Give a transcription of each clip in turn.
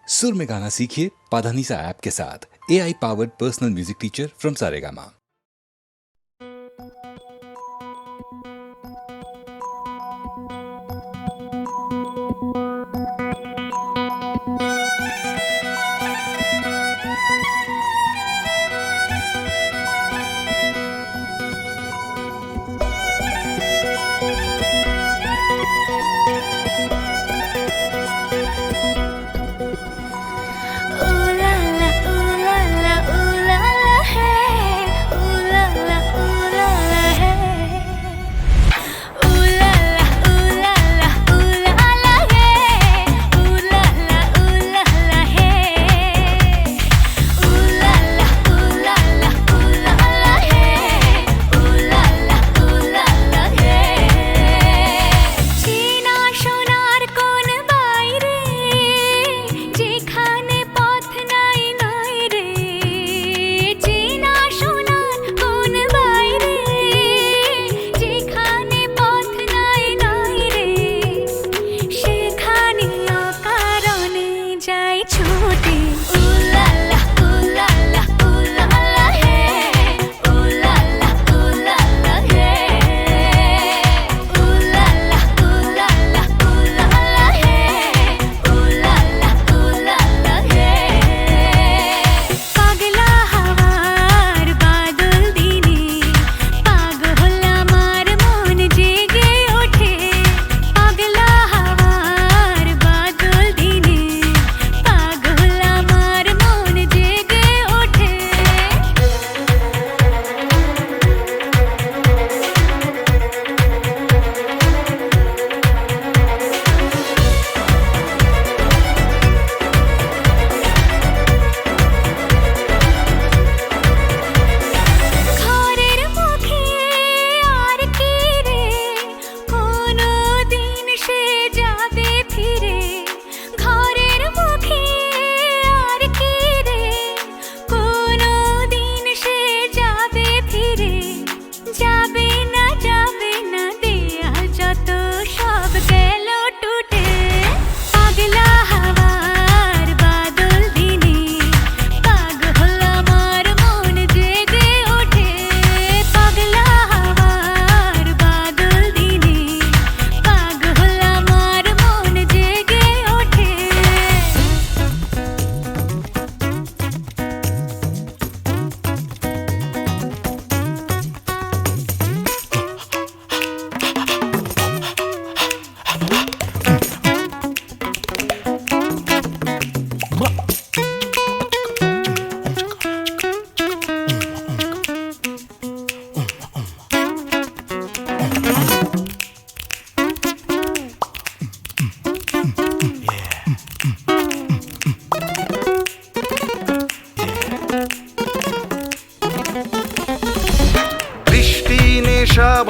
सुर में गाना सीखिए पाधानीसा ऐप के साथ। AI powered personal music teacher from Saregama.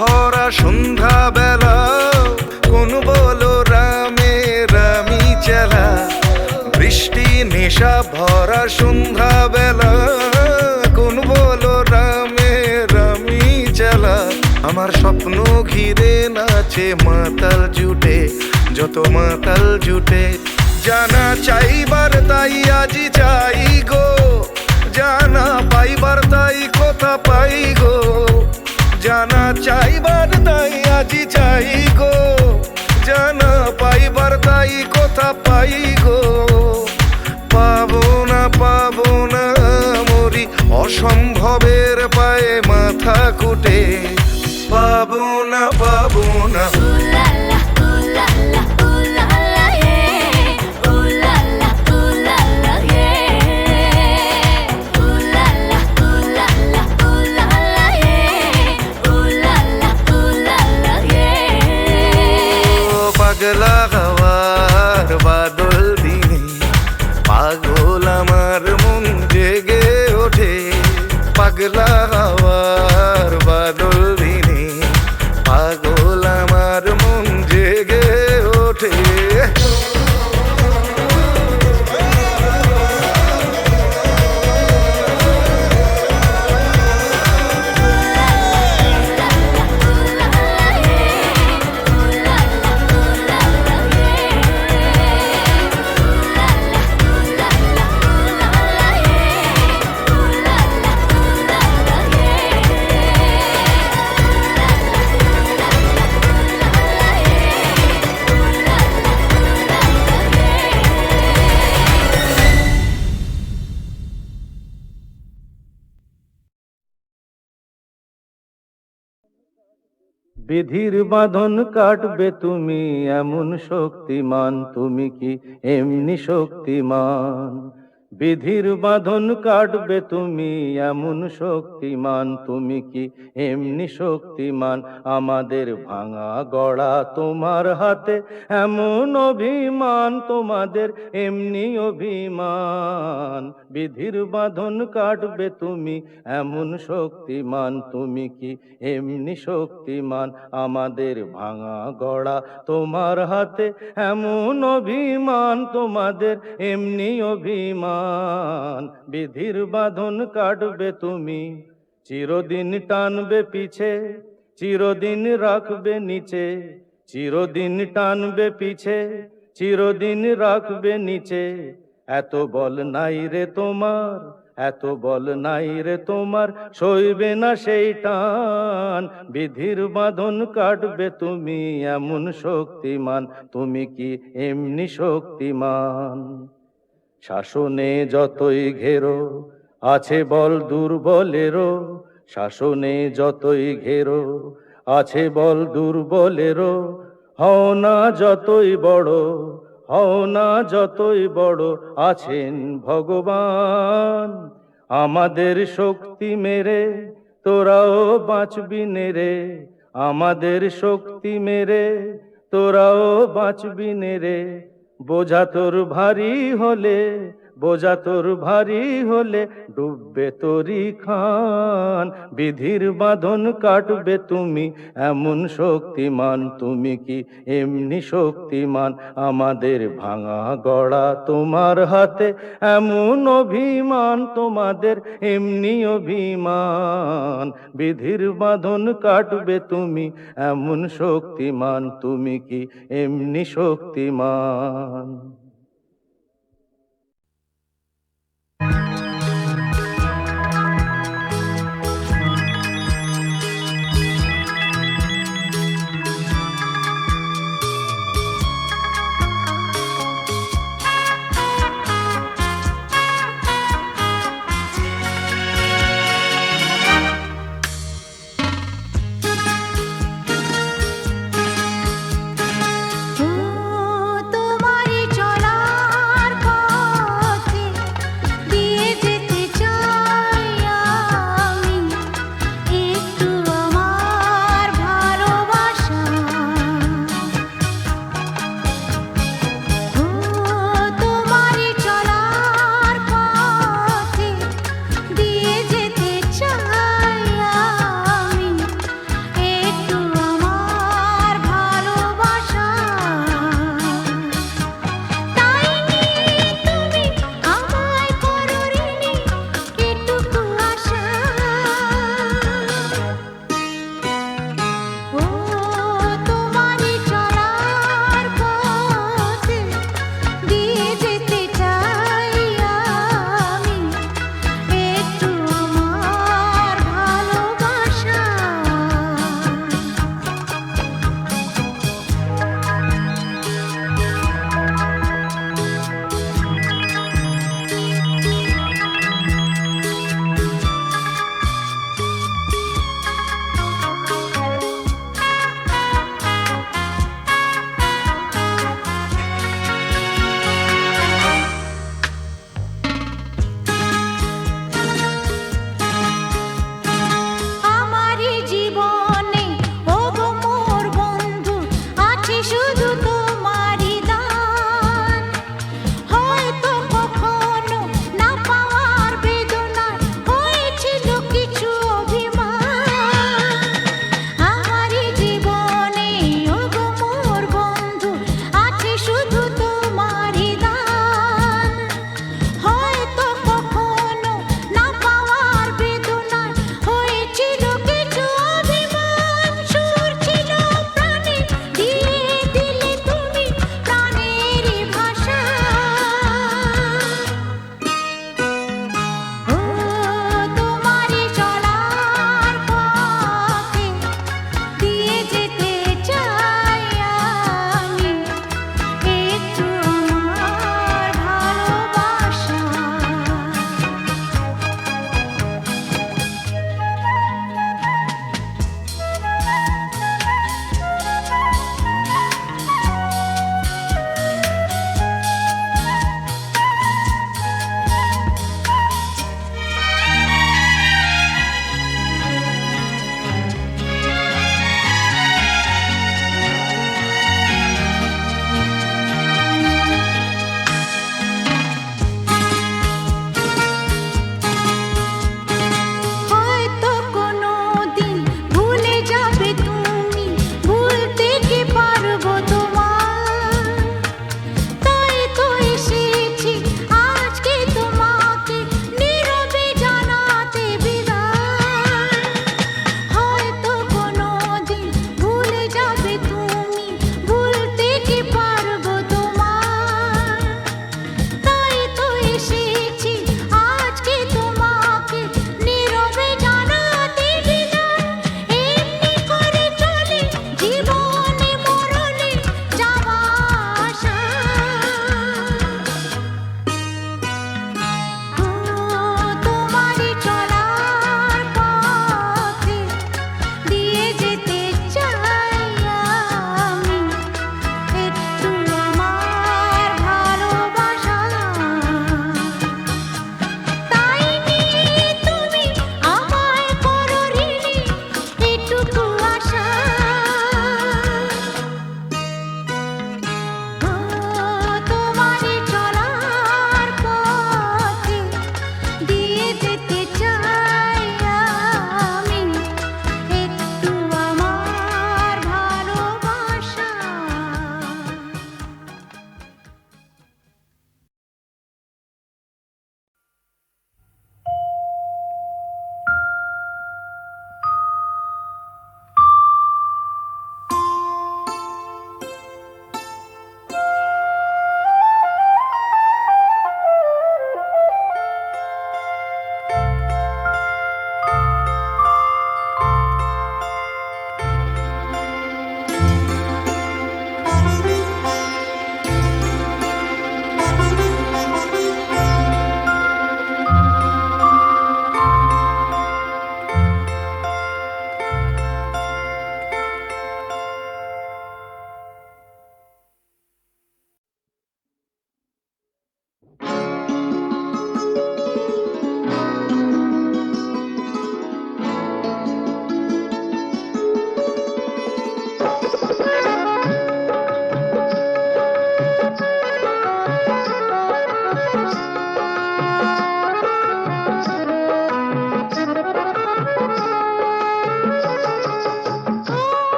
ভরা সন্ধ্যা বেলা কোন বলো রামে রামি চেলা। বৃষ্টি নেশা ভরা সন্ধ্যা বেলা কোন বলো রামে রামি চেলা। আমার স্বপ্ন ঘিরে নাচে মাতাল জুটে, যত মাতাল জুটে। জানা চাইবার তাই আজি চাই গো, জানা পাইবার তাই কথা পাই গো। জানা চাইবার তাই আজি চাই গো, জানা পাইবার তাই কথা পাই গো। পাবো না মরি অসম্ভবের পায়ে মাথা কুটে। পাবো না পাগলা হাওয়ার বাদল দিনে পাগল আমার মন জেগে ওঠে। পাগলা হাওয়ার বাদল দিনে পাগল আমার মন বিধির বাঁধন কাটবে তুমি এমন শক্তিমান, তুমি কি এমনি শক্তিমান? বিধির বাঁধন কাটবে তুমি এমন শক্তিমান, তুমি কি এমনি শক্তিমান? আমাদের ভাঙা গড়া তোমার হাতে এমন অভিমান, তোমাদের এমনি অভিমান। বিধির বাঁধন কাটবে তুমি এমন শক্তিমান, তুমি কি এমনি শক্তিমান? আমাদের ভাঙা গড়া তোমার হাতে এমন অভিমান, তোমাদের এমনি অভিমান। বিধির বাঁধন কাটবে তুমি, চিরদিন টানবে পিছে, চিরদিন রাখবে নিচে, চিরদিন টানবে পিছে, চিরদিন রাখবে নিচে। এত বল নাই রে তোমার, এত বল নাই রে তোমার, সইবে না সেই টান। বিধির বাঁধন কাটবে তুমি এমন শক্তিমান, তুমি কি এমনি শক্তিমান? শাসনে যতই ঘেরো আছে বল দুর্বলেরও, শাসনে যতই ঘেরো আছে বল দুর্বলেরও। হও না যতই বড়, হও না যতই বড়, আছেন ভগবান। আমাদের শক্তি মেরে তোরাও বাঁচবি নে রে, আমাদের শক্তি মেরে তোরাও বাঁচবি নে রে। বোঝা তোর ভারী হলে, বোঝা তোর ভারী হলে ডুববে তোরি খান। বিধির বাঁধন কাটবে তুমি এমন শক্তিমান, তুমি কি এমনি শক্তিমান? আমাদের ভাঙা গড়া তোমার হাতে এমন অভিমান, তোমাদের এমনি অভিমান। বিধির বাঁধন কাটবে তুমি এমন শক্তিমান, তুমি কি এমনি শক্তিমান? তোমারি চরণ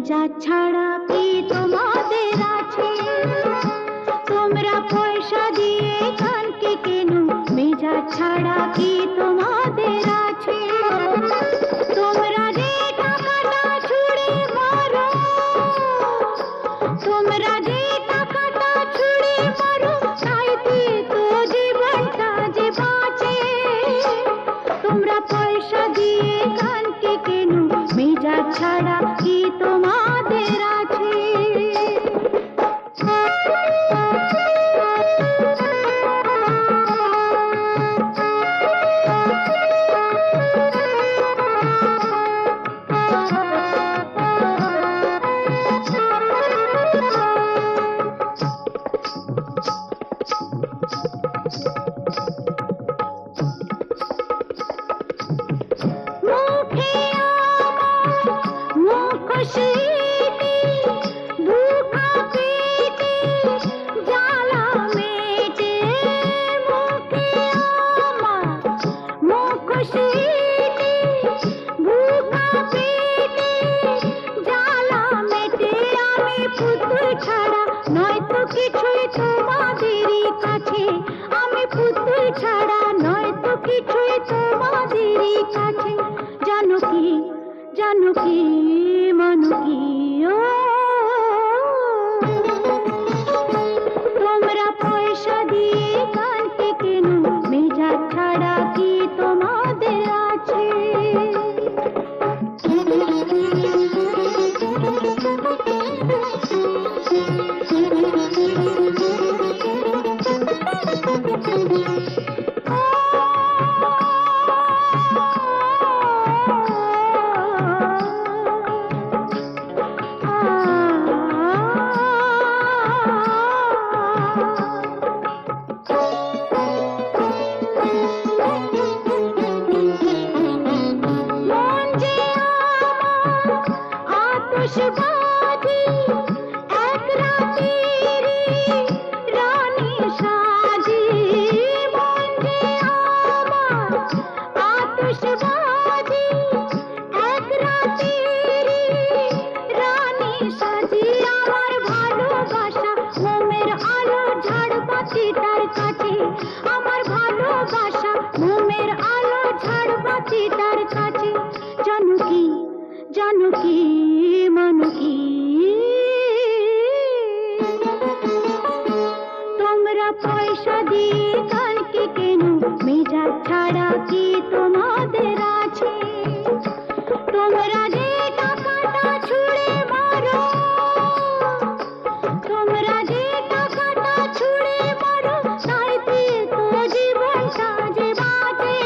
মেজাজ ছাড়া কি তোমাদের আছে? তোমরা পয়সা দিয়ে কানকে কেন, মেজাজ ছাড়া কি তোমাদের আছে? তোমরা যে টাকাটা ছুঁড়ে মারো, তোমরা যে টাকাটা ছুঁড়ে মারো, তাইতে তো জীবনটা যে বাঁচে। তোমরা পয়সা দিয়ে কানকে কেন, মেজাজ ছাড়া কি তোমাদের আছে? মুখে আমার মুখোশিতে দুঃখা পেটে জ্বালা মেটে। মুখে আমার মুখোশিতে দুঃখা পেটে জ্বালা মেটে। আমি পুতুল ছাড়া নয়তো কিছুই তোমাদেরই কাছে, আমি পুতুল ছাড়া নয়তো কিছুই তোমাদেরই কাছে। জানো কি, জানো কি, মানো কি, ও তোমরা পয়সা দিয়ে কানকে কেন, মেজাজ ছাড়া কি তোমাদের আছে? মন যে আমার আতশবাজি, এক রাতেরই রানী সাজি। মন যে আমার আতশবাজি, এক রাতেরই রানী সাজি। আমার ভালোবাসা মোমের আলো ঝাড়বাতিটার কাছে, আমার ভালোবাসা মোমের আলো ঝাড়বাতিটার কাছে। জানো কি, জানো কি, মানো কি, তোমরা পয়সা দিয়ে কানকে কেন, মেজাজ ছাড়া কি তোমাদের আছে? তোমরা যে টাকাটা ছুঁড়ে মারো, তোমরা যে টাকাটা ছুঁড়ে মারো, তাইতে তো জীবনটা যে বাঁচে।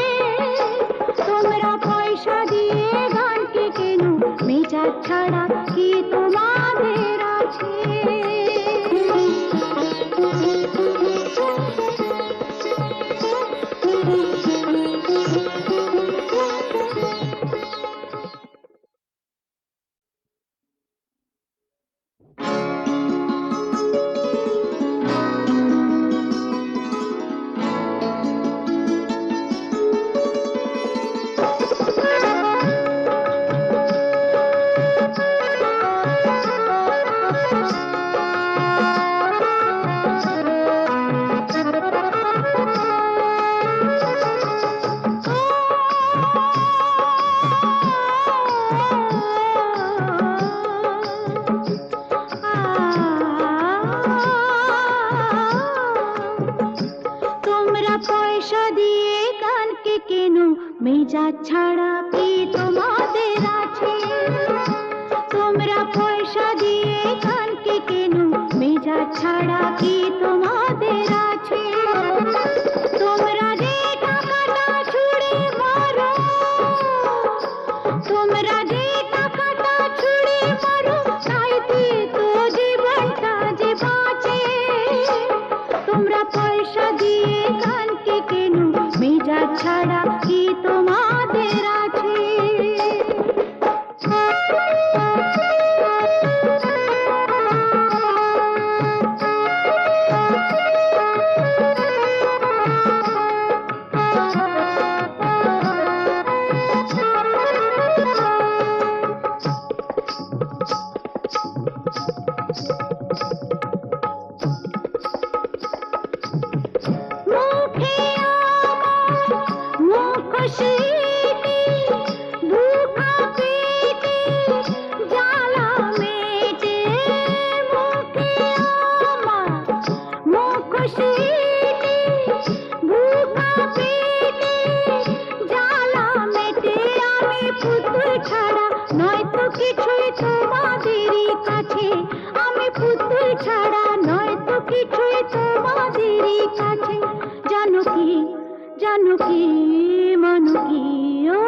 তোমরা পয়সা দিয়ে গানকে কেন, মেজাজ ছাড়া কি তোমাদের আছে? তোমরা পয়সা দিয়ে কানকে কেন, মেজাজ ছাড়া কি তোমাদের আছে? তোমরা পয়সা দিয়ে কানকে কেন, মেজাজ ছাড়া কি তোমাদের আছে? তোমরা যে টাকাটা ছুঁড়ে মারো, তোমরা যে টাকাটা ছুঁড়ে মারো, তাইতে তো জীবনটা যে বাঁচে। তোমরা পয়সা দিয়ে কানকে কেন, মেজাজ ছাড়া কি তোমাদের আছে? কি ও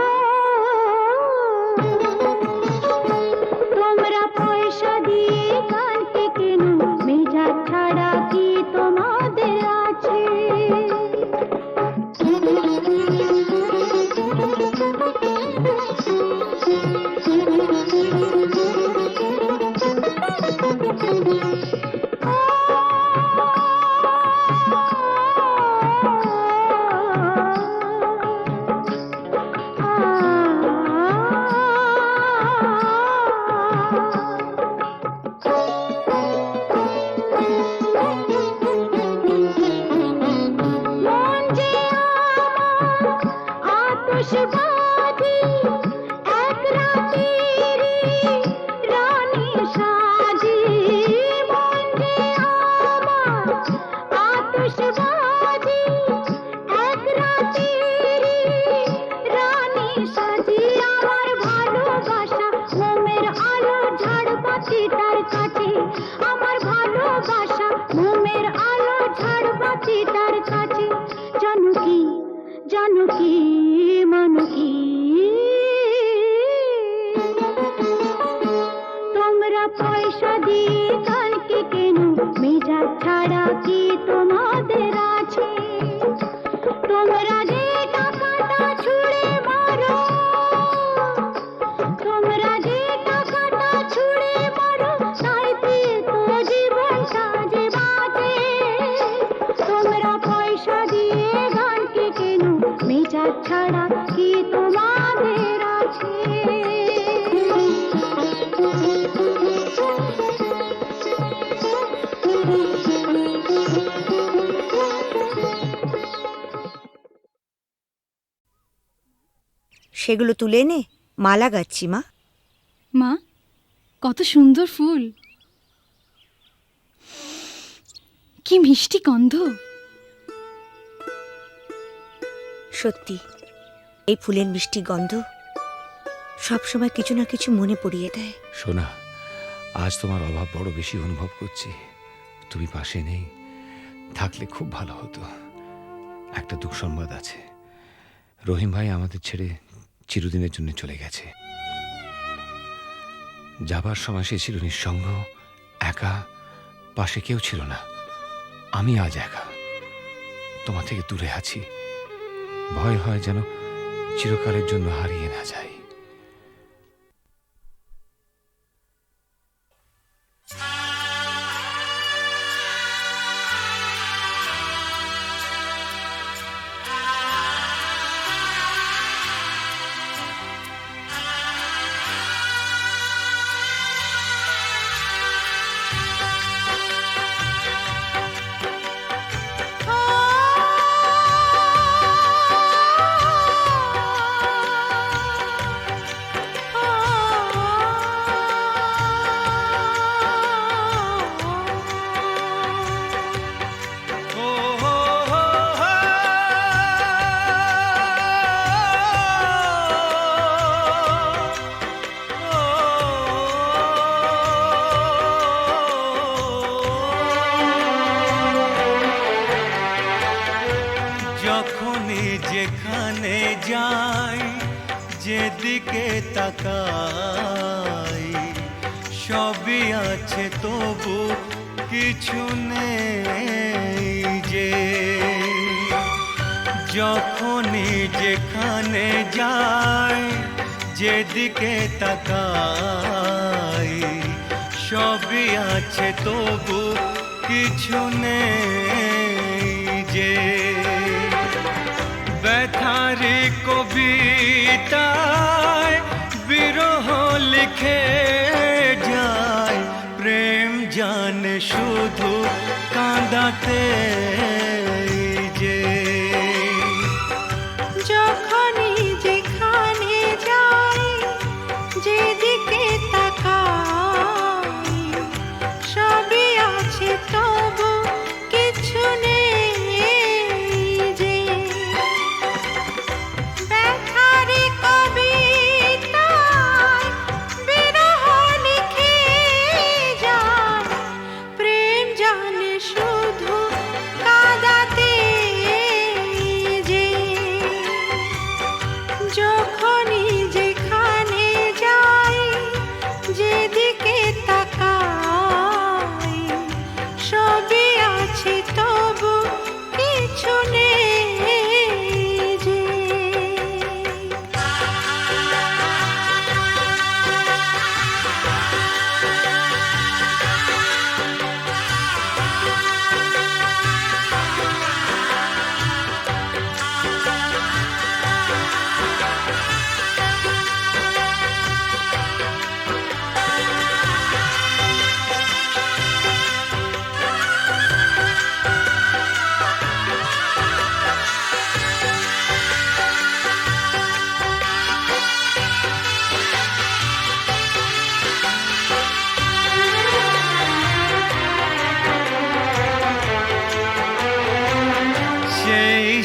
তোমরা পয়সা দিয়ে গানকে কেন মেজাজ ছাড়া কি তোমাদের আছে আতশবাজি এক রাতেরি রানী সাজি মন যে আমার আতশবাজি এক রাতেরি রানী সাজি আমার ভালোবাসা মোমের আলো ঝাড়বাতিটার কাছে আমার ভালোবাসা মোমের আলো ঝাড়বাতিটার কাছে জানো কি মানো কি তোমরা পয়সা দিয়ে গানকে কেন মেজাজ ছাড়া কি তোমাদের আছে তোমরা যে টাকাটা ছুঁড়ে মারো তোমরা যে টাকাটা ছুঁড়ে মারো তাইতে তো জীবনটা যে বাঁচে তোমরা পয়সা দিয়ে গানকে কেন মেজাজ ছাড়া কি তোমাদের আছে সেগুলো তুলে এনে মালা গাচ্ছি মা। মা, কত সুন্দর ফুল, কি মিষ্টি গন্ধ। সত্যি এই ফুলের মিষ্টি গন্ধ সবসময় কিছু না কিছু মনে পড়িয়ে দেয়। সোনা, আজ তোমার অভাব বড় বেশি অনুভব করছি। তুমি পাশে নেই, থাকলে খুব ভালো হতো। একটা দুঃসংবাদ আছে, রহিম ভাই আমাদের ছেড়ে চিরদিনের জন্য চলে গেছে। যাবার সময় সে ছিল নিঃসঙ্গ, একা, পাশে কেউ ছিল না। আমি আজ একা, তোমার থেকে দূরে আছি। ভয় হয় যেন চিরকালের জন্য হারিয়ে না যাই। যখনই যেখানে যাই, যেদিকে তাকাই, সবই আছে তবু কিছু নেই যে। যখনই যেখানে যাই, যেদিকে তাকাই, সবই আছে তবু কিছু নেই যে। ব্যথারি কবিতায় বিরহ লিখে যায়, প্রেম জানে শুধু কাঁদাতে যে। যখনই যেখানে যাই, যেদিকে তাকাই, সবই আছে তবু কিছু নেই যে। ব্যথারি কবিতায় বিরহ লিখে যায়, প্রেম জানে শুধু কাঁদা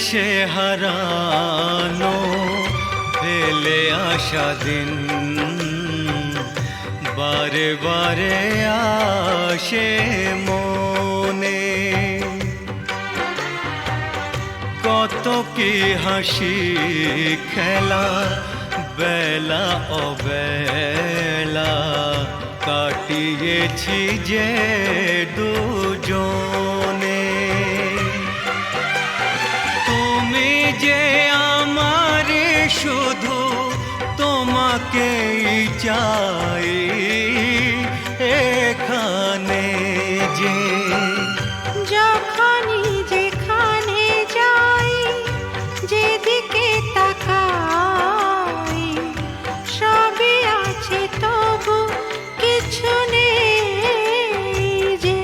সে হারানো ফেলে আসা দিন বারে বারে আসে মনে। কত কি হাসি খেলা বেলা অবেলা কাটিয়েছি যে দুজনে। তুমি যে আমার শুধু তোমাকেই চাই এখানে যে। যখনই যেখানে যাই যেদিকে তাকাই সবই আছে তবু কিছু নেই যে।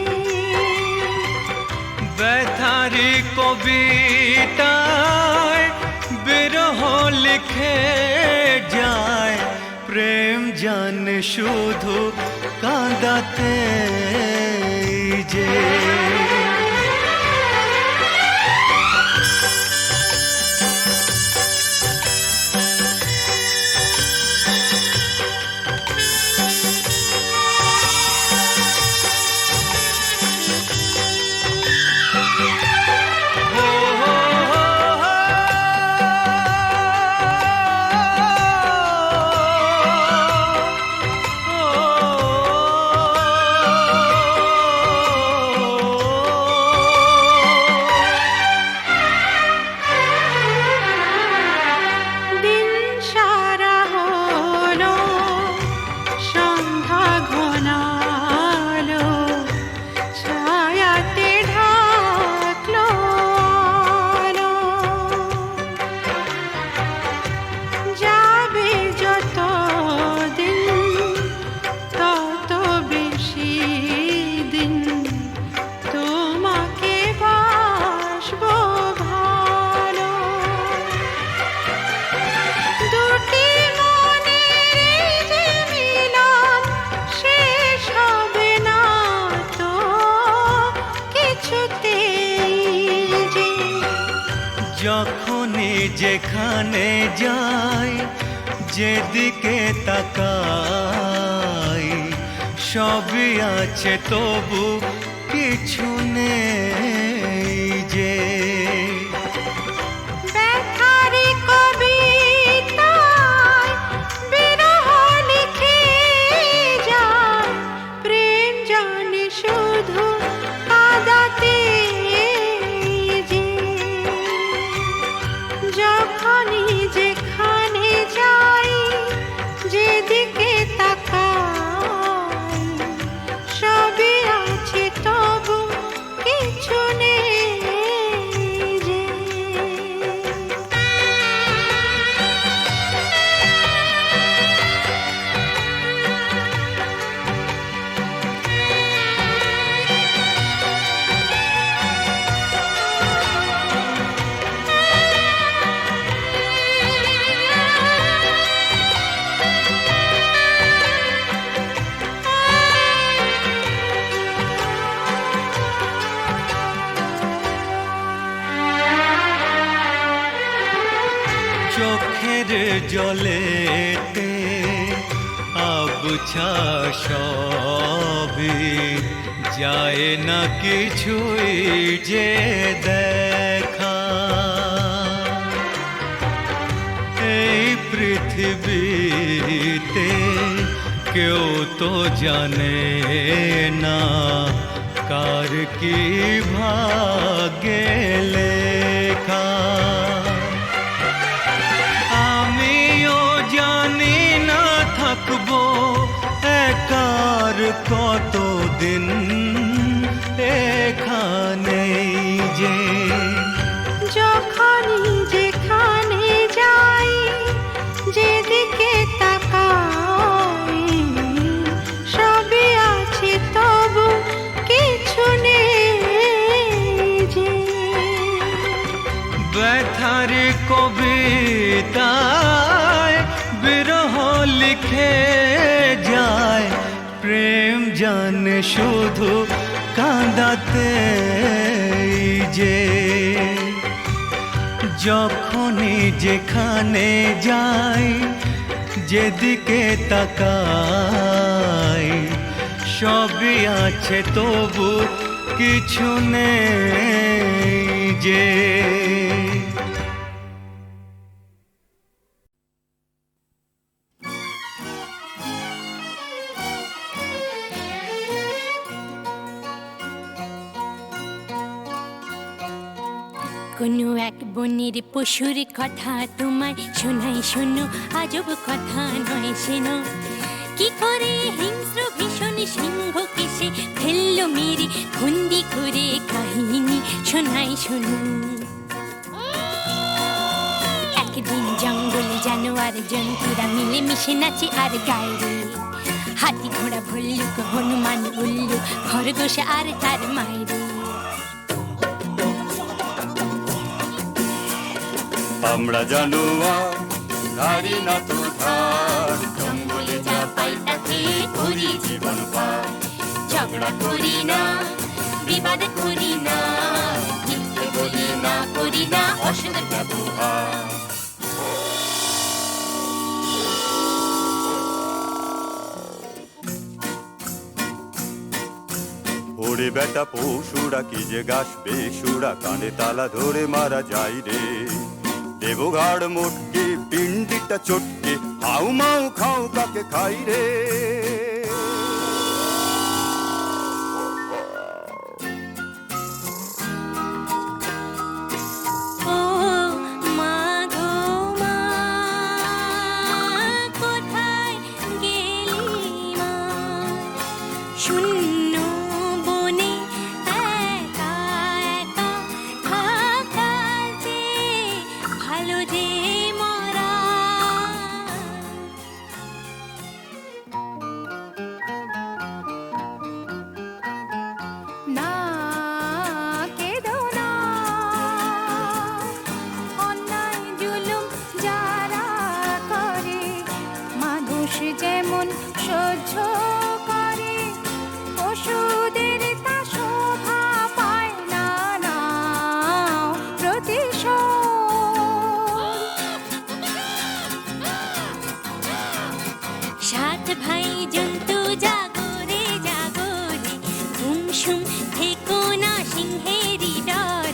ব্যথারি কবিতায় বিরহ লিখে যায় প্রেম জানে শুধু কাঁদাতে যে। দিন সারা হলো সন্ধ্যা ঘনালো ছায়াতে ঢাকলো আলো। যাবে যত দিন তত বেশি দিন তোমাকে বাসবো ভালো। দুটি মনের যে মিলন শেষ হবে না তো কিছুতেই যে। যখনই যেখানে যাই যেদিকে তাকাই সবই আছে তবু কিছু নেই যে। ব্যথারি কবিতায় বিরহ লিখে যায় প্রেম জানে শুধু কাঁদাতে যে। যখনই যেখানে যাই যেদিকে তাকাই সবই আছে তবু কিছু নেই যে। চোখের জলেতে আবছা সবই যায় না কিছুই যে দেখা। এই পৃথিবীতে কেউ তো জানে না কার কি ভাগ্যে লেখা। আমিও জানি না থাকবো একার কতদিন এখানেই যে। যখনই যেখানে যাই যেদিকে তাকাই সবই আছে তবু কিছু নেই যে। ব্যথারি কবিতায় বিরহ লিখে যায় প্রেম জানে শুধু কাঁদাতে যে। যখনই যেখানে যাই, যেদিকে তাকাই, সবই আছে তবু কিছু নেই যে। কোনো এক বনের পশুর কথা তোমায় শোনাই, শোনো আজব কথা নয় শোনো। কি করে হিংস্র ভীষণ সিংহকে সে ফেললো মেরে, বন্দি করে কাহিনী শোনাই শোনো। একদিন জঙ্গলে জানোয়ার জন্তুরা মিলে মিশে নাচে আর গায়ে রে। হাতি ঘোড়া ভল্লুক হনুমান উল্লু খরগোশ আর তার মায়েরে। আমরা জানোয়ার নারী না তো ধার, জঙ্গলে যা পাই তাতে করি জীবন পার। ঝগড়া করি না, বিবাদ করি না, মিথ্যে বলি না, করি না অসৎ ব্যবহার। ওরে বেটা পশুরা কি যে গাছ বেসুরা, কানে তালা ধরে মারা যায় রে। দেবঘাড় মোটকে পিন্ডিটা চটকে হাউ মাউ খাও কাকে খাই রে। ও মা গো মা, কোথায় গেলি মা? শূন্য বনে একা একা থাকা যে ভালো যে মরা। না কেঁদো না, অন্যায় জুলুম যারা করে, মানুষ যেমন সহ্য করে, পশুদের তা শোভা পায় না। নাও প্রতিশোধ। সাত ভাই জন্তু জাগরে জাগরে, ঘুমসুম থেকো না সিংহেরই ডর।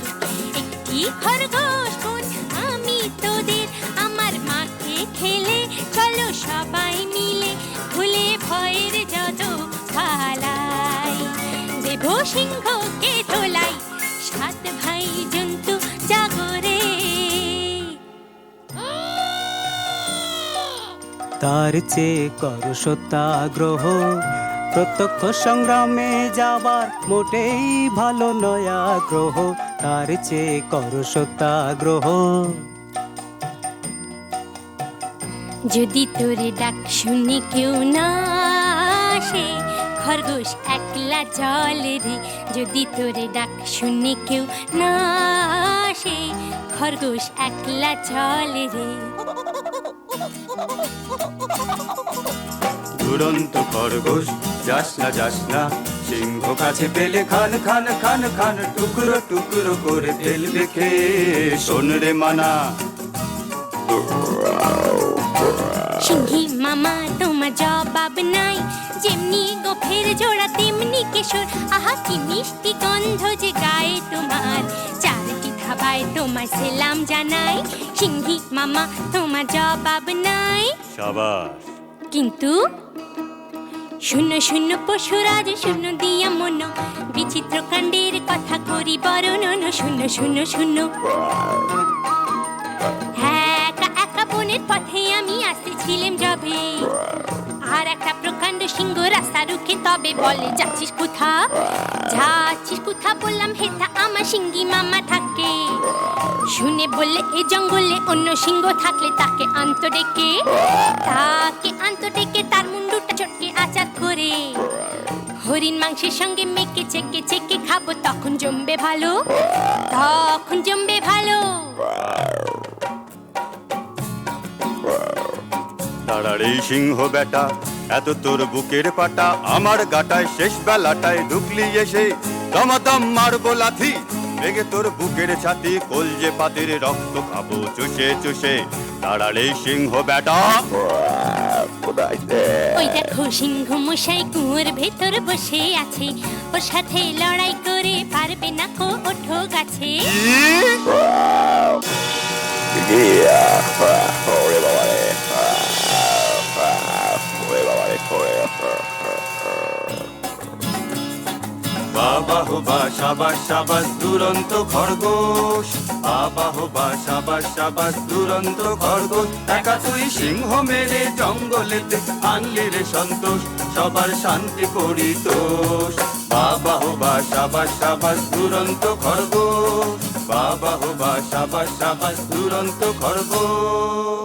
একটি খরগোশ বোন আমি তোদের, আমার মাকে খেলে চলো সবাই মিলে, ভুলে ভয়ের যত পালাই, দেব সিংহকে তোলাই। সাত ভাই জন্তু জাগরে। তার চেয়ে কর সত্যাগ্রহ, প্রত্যক্ষ সংগ্রামে যাবার মোটেই ভালো নয় আগ্রহ। তার চেয়ে কর সত্যাগ্রহ। যদি তোর ডাক শুনে কেউ না আসে, খরগোশ একলা চলে রে। যদি তোর ডাক শুনে কেউ না আসে, খরগোশ একলা চলে রে। দুরন্ত খরগোশ যাস না, সিংহ কাছে পেলে খান খান খান খান, টুকরো টুকরো করে ফেলবে খেয়ে। শোন রে মানা, সিংহী মামা তোমার জবাব নাই, যেমনি গোফের জোড়া তেমনি কেশর। আহা কি মিষ্টি গন্ধ যে গায়ে তোমার, চারটি ধাবায় তোমার সেলাম জানাই। সিংহী মামা তোমার জবাব নাই। সাবাস। কিন্তু শূন্য শূন্য পশুরাজ শূন্য দিয়া মন, বিচিত্র কাণ্ডের কথা করি বর্ণন। শূন্য শূন্য শূন্য। একা একা বনের পথে আমি আসতেছিলাম যবে, আর একটা প্রকাণ্ড সিংহ রাস্তা রুখে তবে বলে, যাচ্ছিস কোথা? যাচ্ছিস কোথা বললাম, হেথা আমার সিংহী মামা থাকে। শুনে বললে এ জঙ্গলে অন্য সিংহ থাকলে তাকে আন্ত ডেকে, তার মুন্ডুটা চটকে আচার করে। হরিণ মাংসের সঙ্গে মেখে চেকে চেকে খাবো, তখন জমবে ভালো, তখন জমবে ভালো। তারার এই সিংহ বেটা, এত তোর বুকের পাটা, আমার গাটায় শেষ বেলাটায় ঢুকলি এসে দমাদম মারবো লাথি। ভেঙে তোর বুকের ছাতি কলজে পাতির রক্ত খাবো চুষে চুষে দাঁড়ালে সিংহ বেটা। ওই দেখো সিংহ মশাই কুয়োর ভেতর বসে আছে, ওর সাথে লড়াই করে পারবে না কো ওঠো গাছে। বাবা হো বা সাবাস সাবাস দুরন্ত খরগোশ, বাবা হো বা সাবাস সাবাস দুরন্ত খরগোশ। একা তুই সিংহ মেরে জঙ্গলেতে আনলি রে সন্তোষ, সবার শান্তি পরিতোষ। বাবা হো বা সাবাস সাবাস দুরন্ত খরগোশ, বাবা হো বা সাবাস সাবাস দুরন্ত খরগোশ।